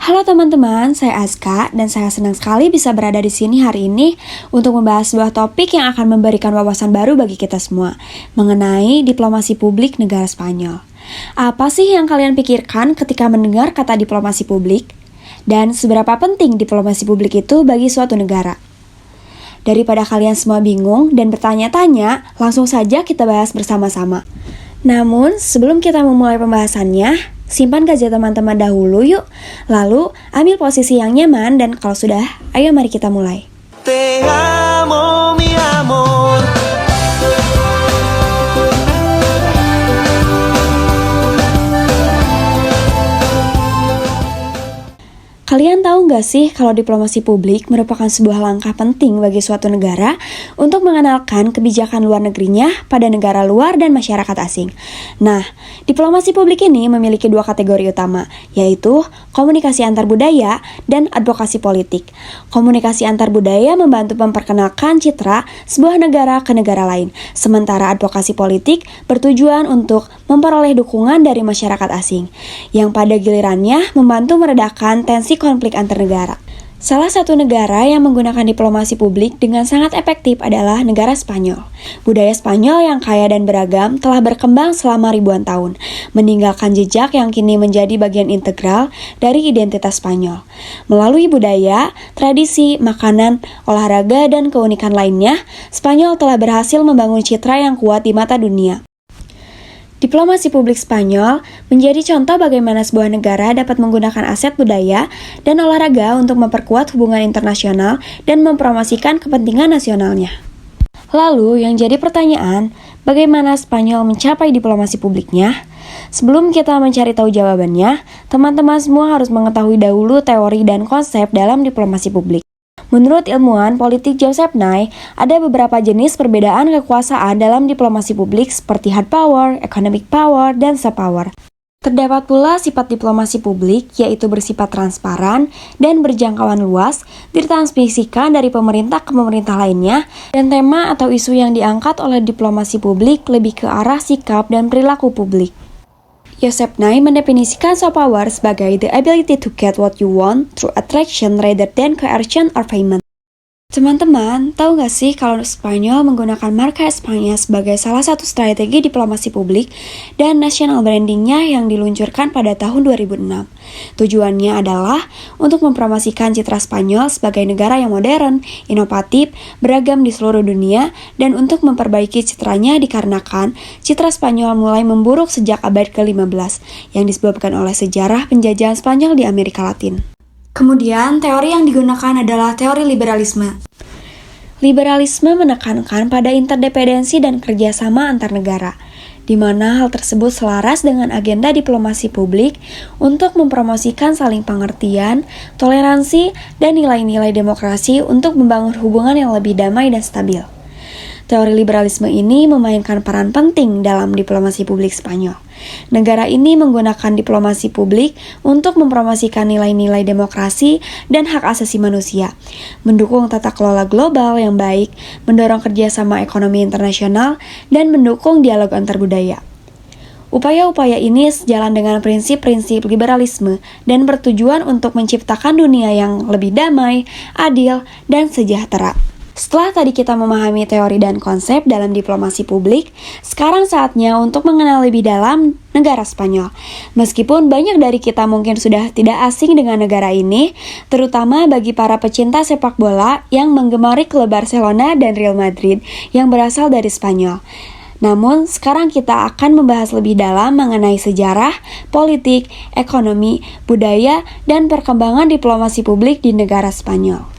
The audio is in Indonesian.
Halo teman-teman, saya Aska dan saya senang sekali bisa berada di sini hari ini untuk membahas sebuah topik yang akan memberikan wawasan baru bagi kita semua mengenai diplomasi publik negara Spanyol. Apa sih yang kalian pikirkan ketika mendengar kata diplomasi publik? Dan seberapa penting diplomasi publik itu bagi suatu negara? Daripada kalian semua bingung dan bertanya-tanya, langsung saja kita bahas bersama-sama. Namun, sebelum kita memulai pembahasannya, simpan gadget teman-teman dahulu yuk. Lalu, ambil posisi yang nyaman dan kalau sudah, ayo mari kita mulai. Te amo, mi amor. Kalian tahu nggak sih kalau diplomasi publik merupakan sebuah langkah penting bagi suatu negara untuk mengenalkan kebijakan luar negerinya pada negara luar dan masyarakat asing. Nah, diplomasi publik ini memiliki dua kategori utama, yaitu komunikasi antar budaya dan advokasi politik. Komunikasi antar budaya membantu memperkenalkan citra sebuah negara ke negara lain, sementara advokasi politik bertujuan untuk memperoleh dukungan dari masyarakat asing, yang pada gilirannya membantu meredakan tensi konflik antar negara. Salah satu negara yang menggunakan diplomasi publik dengan sangat efektif adalah negara Spanyol. Budaya Spanyol yang kaya dan beragam telah berkembang selama ribuan tahun, meninggalkan jejak yang kini menjadi bagian integral dari identitas Spanyol. Melalui budaya, tradisi, makanan, olahraga, dan keunikan lainnya, Spanyol telah berhasil membangun citra yang kuat di mata dunia. Diplomasi publik Spanyol menjadi contoh bagaimana sebuah negara dapat menggunakan aset budaya dan olahraga untuk memperkuat hubungan internasional dan mempromosikan kepentingan nasionalnya. Lalu, yang jadi pertanyaan, bagaimana Spanyol mencapai diplomasi publiknya? Sebelum kita mencari tahu jawabannya, teman-teman semua harus mengetahui dahulu teori dan konsep dalam diplomasi publik. Menurut ilmuwan politik Joseph Nye, ada beberapa jenis perbedaan kekuasaan dalam diplomasi publik seperti hard power, economic power, dan soft power. Terdapat pula sifat diplomasi publik, yaitu bersifat transparan dan berjangkauan luas, ditransmisikan dari pemerintah ke pemerintah lainnya, dan tema atau isu yang diangkat oleh diplomasi publik lebih ke arah sikap dan perilaku publik. Joseph Nye mendefinisikan soft power sebagai the ability to get what you want through attraction rather than coercion or payment. Teman-teman, tahu nggak sih kalau Spanyol menggunakan marka Espanya sebagai salah satu strategi diplomasi publik dan national brandingnya yang diluncurkan pada tahun 2006. Tujuannya adalah untuk mempromosikan citra Spanyol sebagai negara yang modern, inovatif, beragam di seluruh dunia, dan untuk memperbaiki citranya dikarenakan citra Spanyol mulai memburuk sejak abad ke-15 yang disebabkan oleh sejarah penjajahan Spanyol di Amerika Latin. Kemudian, teori yang digunakan adalah teori liberalisme. Liberalisme menekankan pada interdependensi dan kerjasama antar negara, di mana hal tersebut selaras dengan agenda diplomasi publik untuk mempromosikan saling pengertian, toleransi, dan nilai-nilai demokrasi untuk membangun hubungan yang lebih damai dan stabil. Teori liberalisme ini memainkan peran penting dalam diplomasi publik Spanyol. Negara ini menggunakan diplomasi publik untuk mempromosikan nilai-nilai demokrasi dan hak asasi manusia, mendukung tata kelola global yang baik, mendorong kerjasama ekonomi internasional, dan mendukung dialog antar budaya. Upaya-upaya ini sejalan dengan prinsip-prinsip liberalisme dan bertujuan untuk menciptakan dunia yang lebih damai, adil, dan sejahtera. Setelah tadi kita memahami teori dan konsep dalam diplomasi publik, sekarang saatnya untuk mengenal lebih dalam negara Spanyol. Meskipun banyak dari kita mungkin sudah tidak asing dengan negara ini, terutama bagi para pecinta sepak bola yang menggemari klub Barcelona dan Real Madrid yang berasal dari Spanyol. Namun, sekarang kita akan membahas lebih dalam mengenai sejarah, politik, ekonomi, budaya, dan perkembangan diplomasi publik di negara Spanyol.